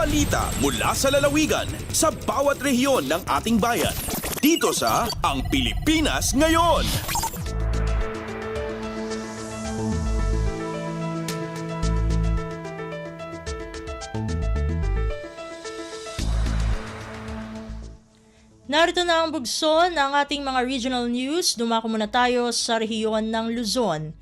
Balita mula sa lalawigan sa bawat rehiyon ng ating bayan. Dito sa Ang Pilipinas Ngayon. Narito na ang bugso ng ating mga regional news. Dumako muna tayo sa rehiyon ng Luzon.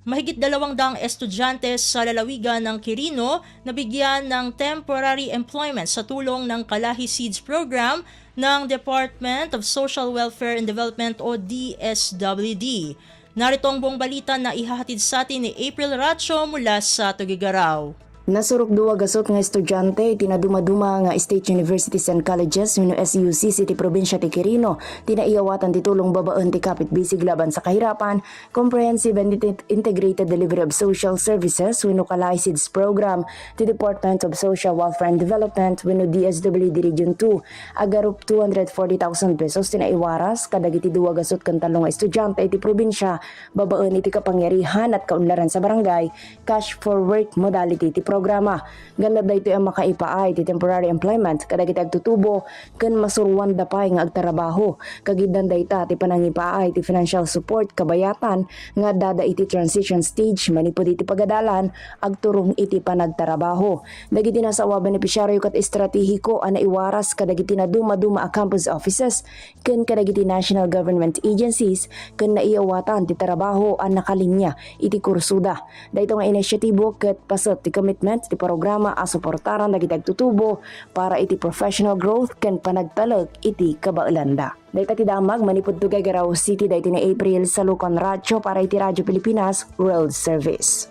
Mahigit 200 estudyante sa lalawigan ng Quirino na bigyan ng temporary employment sa tulong ng Kalahi Seeds Program ng Department of Social Welfare and Development o DSWD. Narito ang buong balita na ihahatid sa atin ni April Racho mula sa Tuguegarao. Nasurok duwa gasot nga estudyante tinaduma-duma nga State Universities and Colleges wenno SUC City Probinsya ti Quirino tinaiyawatan ti tulong babaen ti kapit bisig laban sa kahirapan Comprehensive and Integrated Delivery of Social Services wenno Kalahi Seeds Program ti Department of Social Welfare and Development wenno DSWD Region 2 agarup 240,000 pesos tinaiwaras kadagiti duwa gasot kan talong nga estudyante ti probinsya babaen iti kapangyarihan at kaunlaran sa barangay cash for work modality ti programa. Ganda da ito ang makaipaay ti temporary employment kadagiti agtutubo ken masuruan da pay nga agtrabaho. Kagiddan da ita ti panangipaay ti financial support kabayatan nga dada iti transition stage manipod iti pagadalan agturong iti panagtrabaho. Dagiti nasawa benepisyaryo ket estratehiko ana iwaras kadagiti na duma-duma a campus offices ken kadagiti national government agencies ken naiawatan ti trabaho an nakalinya iti kursuda. Dayto nga inisyatibo ket pasot ti commitment ti programa a suportaran dagiti agtutubo para iti professional growth ken panagtalag iti kabaelanda. Dayta ti damag manipud Tuguegarao City dayta ni April sa Lucon Radyo para iti Radyo Pilipinas World Service.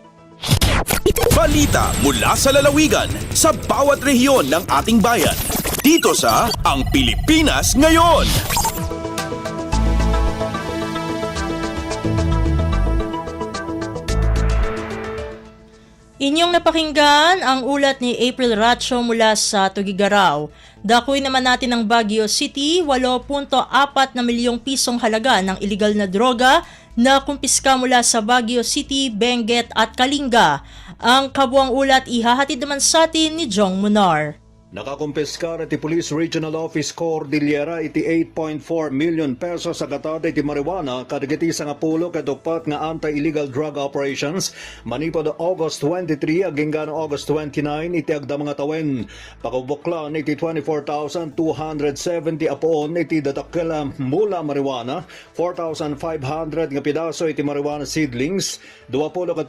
Balita mula sa lalawigan sa bawat rehiyon ng ating bayan. Dito sa Ang Pilipinas Ngayon. Inyong napakinggan ang ulat ni April Racho mula sa Tuguegarao. Dakuin naman natin ang Baguio City, 8.4 na milyong pisong halaga ng iligal na droga na kumpiska mula sa Baguio City, Benguet at Kalinga. Ang kabuang ulat ihahatid naman sa atin ni Jong Munar. Nakakumpiskar iti Police Regional Office Cordillera iti 8.4 million pesos sa gatada iti marijuana kadagiti sa nga pulo kadupat nga anti-illegal drug operations manipod August 23 aging gano August 29 iti agda mga tawen. Pakubuklan iti 24,270 apoon iti datakkel mula marijuana, 4,500 nga pidaso iti marijuana seedlings, 27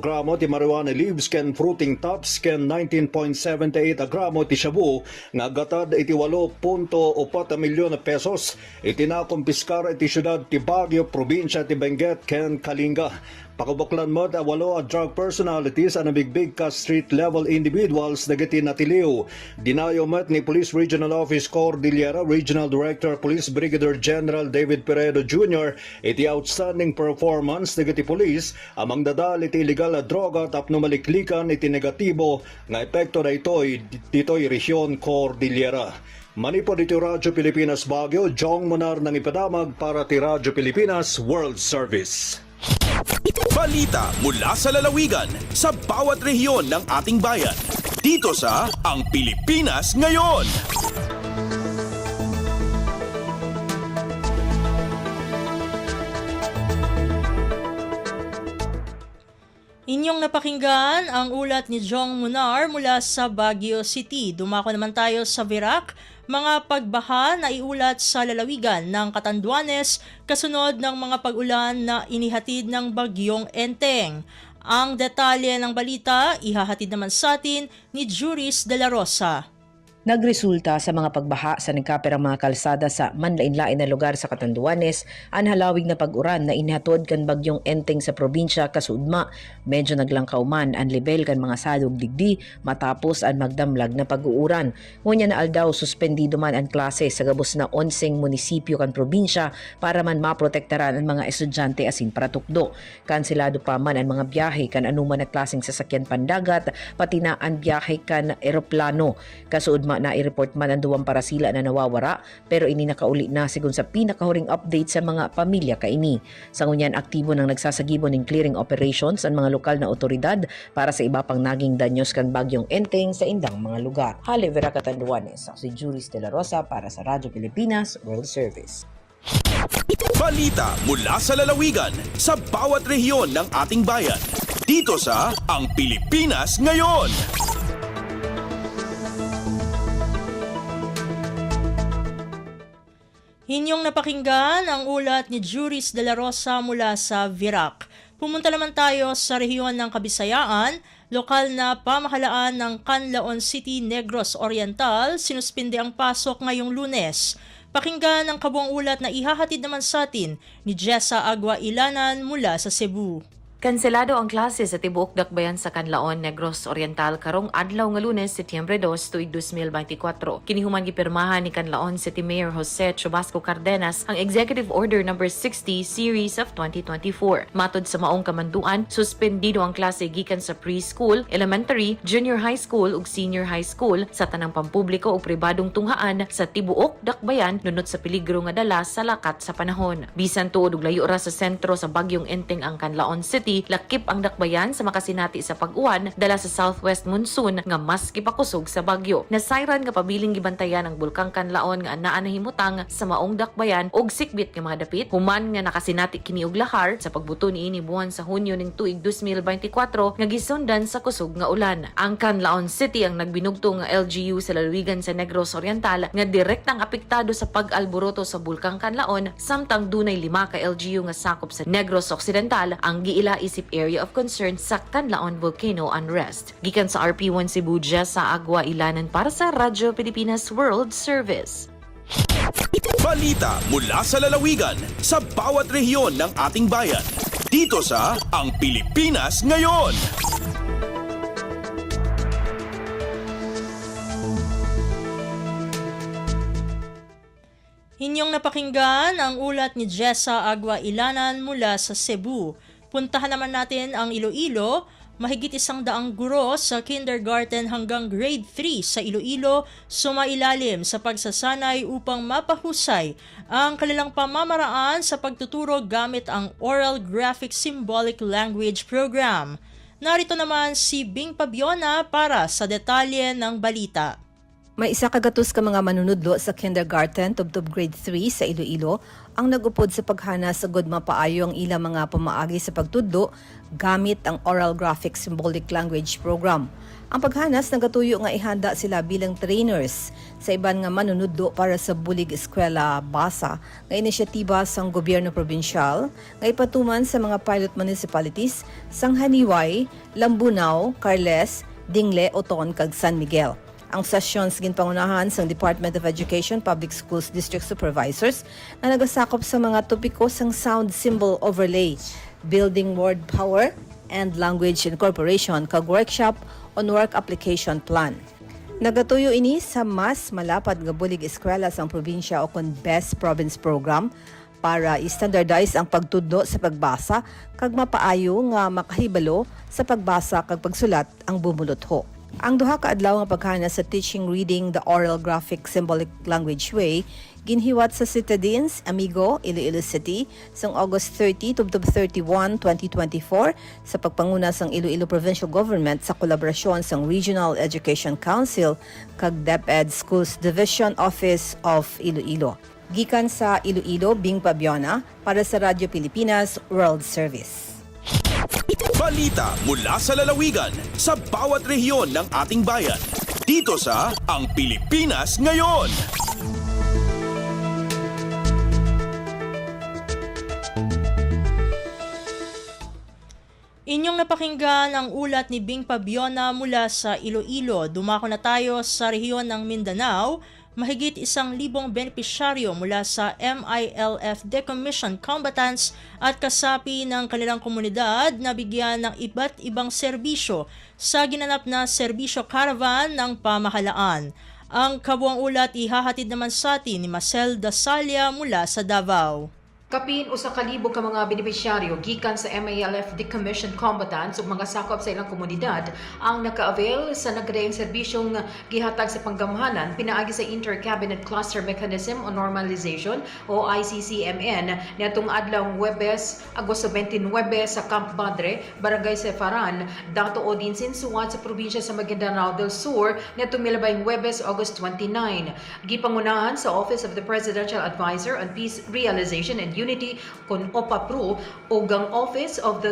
gramo iti marijuana leaves ken fruiting tops ken 19.78 gramo iti shabu nga gatad iti 8.4 milyon pesos iti nakumpiskar iti syudad ti Baguio, probinsya ti Benguet ken Kalinga. Pakubuklan mo at 8 drug personalities ang nabigbig ka street level individuals dagiti natiliw. Dinayo met ni Police Regional Office Cordillera Regional Director Police Brigadier General David Peredo Jr. iti outstanding performance dagiti police amang dadal iti illegal na droga tapno maliklikan iti negatibo nga epekto na dito'y rehiyon Cordillera. Manipod iti Radyo Pilipinas Baguio, Jong Munar ng ipadamag para ti Radyo Pilipinas World Service. Balita mula sa lalawigan sa bawat rehiyon ng ating bayan. Dito sa Ang Pilipinas Ngayon. Inyong napakinggan ang ulat ni Jong Munar mula sa Baguio City. Dumako naman tayo sa Virac. Mga pagbaha na iulat sa lalawigan ng Catanduanes kasunod ng mga pag-ulan na inihatid ng Bagyong Enteng. Ang detalye ng balita ihahatid naman sa atin ni Juris de la Rosa. Nagresulta sa mga pagbaha sa nagkapirang mga kalsada sa manlain-lain na lugar sa Catanduanes ang halawig na pag-uran na inhatod kan Bagyong Enteng sa probinsya kasudma. Medyo naglangkaw man ang level kan mga salog digdi matapos ang magdamlag na pag-uuran. Ngunya na aldaw suspendido man ang klase sa gabos na 11 munisipyo kan probinsya para man maprotektaran ang mga estudyante asin paratukdo. Kanselado pa man ang mga biyahe kan anuman na klaseng sasakyan pandagat pati na ang biyahe kan eroplano. Kasuod kasudma na i-report man ang duwang para sila na nawawara pero ini nakauli na sigon sa pinakahuring update sa mga pamilya kaini. Sa ngunyan aktibo nang nagsasagibon ng clearing operations ang mga lokal na otoridad para sa iba pang naging danyos kan bagyong Enteng sa indang mga lugar. Hale Vera Catanduanes, ako si Juris De La Rosa para sa Radyo Pilipinas World Service. Balita mula sa lalawigan sa bawat rehiyon ng ating bayan. Dito sa Ang Pilipinas Ngayon. Hinyong napakinggan ang ulat ni Juris De La Rosa mula sa Virac. Pumunta naman tayo sa rehiyon ng Kabisayaan. Lokal na pamahalaan ng Canlaon City, Negros Oriental, sinuspinde ang pasok ngayong Lunes. Pakinggan ang kabuang ulat na ihahatid naman sa atin ni Jessa Agua Ilanan mula sa Cebu. Kanselado ang klase sa tibuok dakbayan sa Canlaon, Negros Oriental karong adlaw nga Lunes, Setyembre 2, tuig 2024. Kinihuman gipirmahan ni Canlaon City Mayor Jose Chubasco Cardenas ang Executive Order No. 60 Series of 2024. Matod sa maong kamanduan, suspendido ang klase gikan sa preschool, elementary, junior high school ug senior high school sa tanang pampubliko ug pribadong tunghaan sa tibuok dakbayan nunot sa peligro nga dala sa lakat sa panahon. Bisan tuod ug layo ra sa sentro sa bagyong Enteng ang Canlaon City, lakip ang dakbayan sa makasinati sa pag-uwan dala sa southwest monsoon nga mas kipakusog sa bagyo. Nasayran nga pabiling gibantayan ang bulkang Canlaon nga anaa nahimutang sa maong dakbayan og sikbit nga mga dapit. Human nga nakasinati kini og lahar sa pagbuto niini buwan sa Hunyo ning tuig 2024 nga gisundan sa kusog nga ulan. Ang Canlaon City ang nagbinugto nga LGU sa lalawigan sa Negros Oriental nga direktang apektado sa pag-alboroto sa bulkang Canlaon samtang dunay 5 ka LGU nga sakop sa Negros Occidental ang giila isip area of concern sa Canlaon Volcano Unrest. Gikan sa RP1 Cebu, Jessa Agua Ilanan para sa Radyo Pilipinas World Service. Balita mula sa lalawigan sa bawat rehiyon ng ating bayan. Dito sa Ang Pilipinas Ngayon. Hinyong napakinggan ang ulat ni Jessa Agua Ilanan mula sa Cebu. Puntahan naman natin ang Iloilo. Mahigit 100 guro sa kindergarten hanggang grade 3 sa Iloilo sumailalim sa pagsasanay upang mapahusay ang kanilang pamamaraan sa pagtuturo gamit ang Oral Graphic Symbolic Language Program. Narito naman si Bing Pabiona para sa detalye ng balita. May isa kagatos ka mga manunudlo sa kindergarten tubtob grade 3 sa Iloilo ang nagupod sa paghana sa gud mapaayo ang ilang mga pamaagi sa pagtudlo gamit ang Oral Graphic Symbolic Language Program. Ang paghanas nagatuyo nga ihanda sila bilang trainers sa iban nga manunudlo para sa Bulig Eskwela Basa nga inisyatiba sang gobyerno probinsyal nga ipatuman sa mga pilot municipalities sang Haniway, Lambunaw, Carles, Dingle, Oton kag San Miguel. Ang sessions ginpangunahan sa Department of Education Public Schools District Supervisors na nagasakop sa mga topiko sang sound symbol overlay, building word power, and language incorporation kag workshop on work application plan. Nagatuyo ini sa mas malapad nga bulig eskwela sang probinsya o kon Best Province Program para i-standardize ang pagtudlo sa pagbasa kag mapaayo nga makahibalo sa pagbasa kag pagsulat ang bumulotho. Ang duha ka adlaw nga paghana sa teaching reading the Oral Graphic Symbolic Language Way ginhiwat sa Citadines, Amigo, Iloilo City sang August 30 tubtob 31, 2024 sa pagpanguna sang Iloilo Provincial Government sa kolaborasyon sang Regional Education Council kag DepEd Schools Division Office of Iloilo. Gikan sa Iloilo, Bing Pabiona para sa Radyo Pilipinas World Service. Balita mula sa lalawigan sa bawat rehiyon ng ating bayan. Dito sa Ang Pilipinas Ngayon. Inyong napakinggan ang ulat ni Bing Pabiona mula sa Iloilo. Dumako na tayo sa rehiyon ng Mindanao. Mahigit 1,000 benepisyaryo mula sa MILF decommissioned combatants at kasapi ng kanilang komunidad na bigyan ng iba't ibang serbisyo sa ginanap na serbisyo caravan ng pamahalaan. Ang kabuang ulat ihahatid naman sa atin ni Marcel Dasalia mula sa Davao. Kapin usa ka libo ka mga benepisyaryo gikan sa MALF decommissioned combatants ug mga sakop sa ilang komunidad ang naka-avail sa nagkadaayang serbisyong gihatag sa panggamhanan pinaagi sa Inter-Cabinet Cluster Mechanism on Normalization o ICCMN niadtong adlaw Huwebes, Agosto 29 sa Camp Badre, Barangay Sefaran, Dato Odin Sinsuat sa probinsya sa Maguindanao del Sur niadtong milabayng Huwebes, August 29. Gipangunahan sa Office of the Presidential Advisor on Peace Realization and Unity kon OPAPRO ug ang Office of the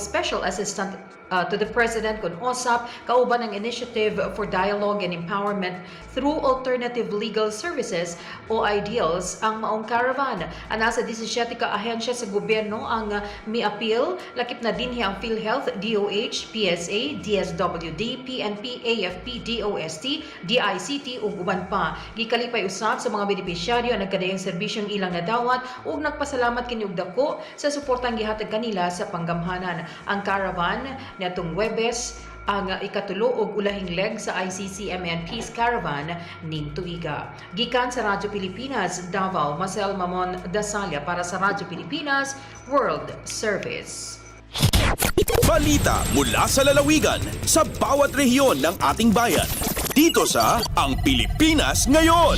Special Assistant to the President kon OSAP kauban ang Initiative for Dialogue and Empowerment through Alternative Legal Services o IDEALS ang maong caravan. Ana sa 17 ka ahensya sa gobyerno ang mi-appeal lakip na dinhi ang PhilHealth, DOH, PSA, DSWD, PNP, AFP, DOST, DICT ug uban pa. Gikalipay usab sa mga benepisyaryo ang nagkadaayang serbisyong ilang nadawat ug nagpasalamat kini og dako sa suportang gihatag kanila sa panggamhanan. Ang caravan niadtong Huwebes ang ikatulo ug ulahing leg sa ICCMN Peace Caravan ning tuiga. Gikan sa Radyo Pilipinas, Davao, Marcel Mamon Dasalia para sa Radyo Pilipinas World Service. Balita mula sa lalawigan sa bawat rehiyon ng ating bayan. Dito sa Ang Pilipinas Ngayon.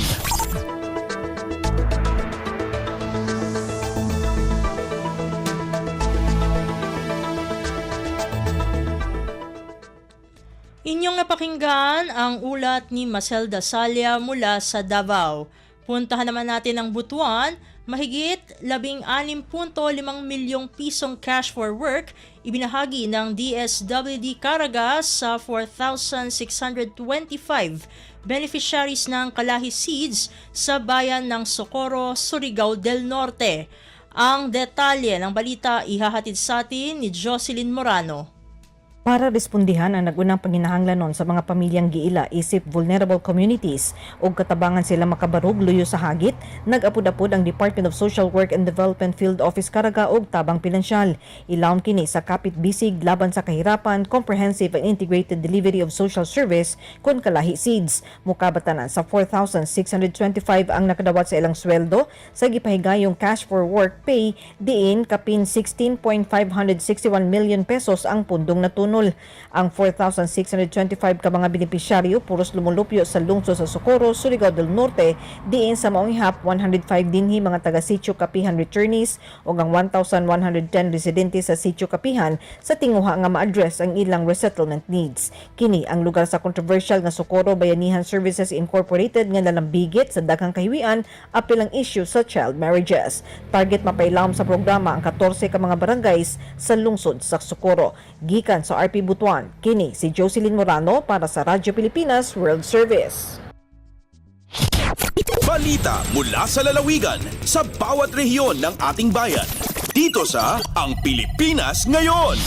Inyong napakinggan ang ulat ni Marcel Dasalia mula sa Davao. Puntahan naman natin ang Butuan. Mahigit 16.5 milyong pisong cash for work ibinahagi ng DSWD Caragas sa 4,625 beneficiaries ng Kalahi Seeds sa bayan ng Socorro, Surigao del Norte. Ang detalye ng balita ihahatid sa atin ni Jocelyn Morano. Para respondihan ang nagunang panginahanglanon sa mga pamilyang giila isip vulnerable communities ug katabangan sila makabarog luyo sa hagit, nag-apod-apod ang Department of Social Work and Development Field Office Caraga og tabang pinansyal. Ilawom kini sa kapit bisig laban sa kahirapan, comprehensive and integrated delivery of social service kon Kalahi Seeds. Mukabatanan sa 4,625 ang nakadawat sa ilang sweldo sa gipahigayong cash for work pay diin kapin 16.561 million pesos ang pundong natunol. Ang 4,625 ka mga benepisyaryo puros lumulupyo sa lungsod sa Socorro, Surigao del Norte, diin sa maong ihap 105 dinhi mga taga Sitio Kapihan returnees o ang 1,110 residente sa Sitio Kapihan sa tinguha nga ma-address ang ilang resettlement needs. Kini ang lugar sa controversial nga Socorro Bayanihan Services Incorporated nga lalambigit sa daghang kahiwian apil ang issue sa child marriages. Target mapailawom sa programa ang 14 ka mga barangays sa lungsod sa Socorro. Gikan sa RP Butuan, kini si Jocelyn Morano para sa Radyo Pilipinas World Service. Balita mula sa lalawigan sa bawat rehiyon ng ating bayan. Dito sa Ang Pilipinas Ngayon.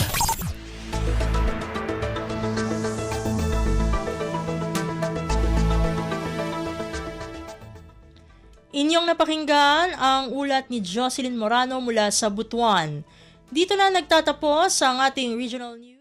Inyong napakinggan ang ulat ni Jocelyn Morano mula sa Butuan. Dito na nagtatapos ang ating regional news.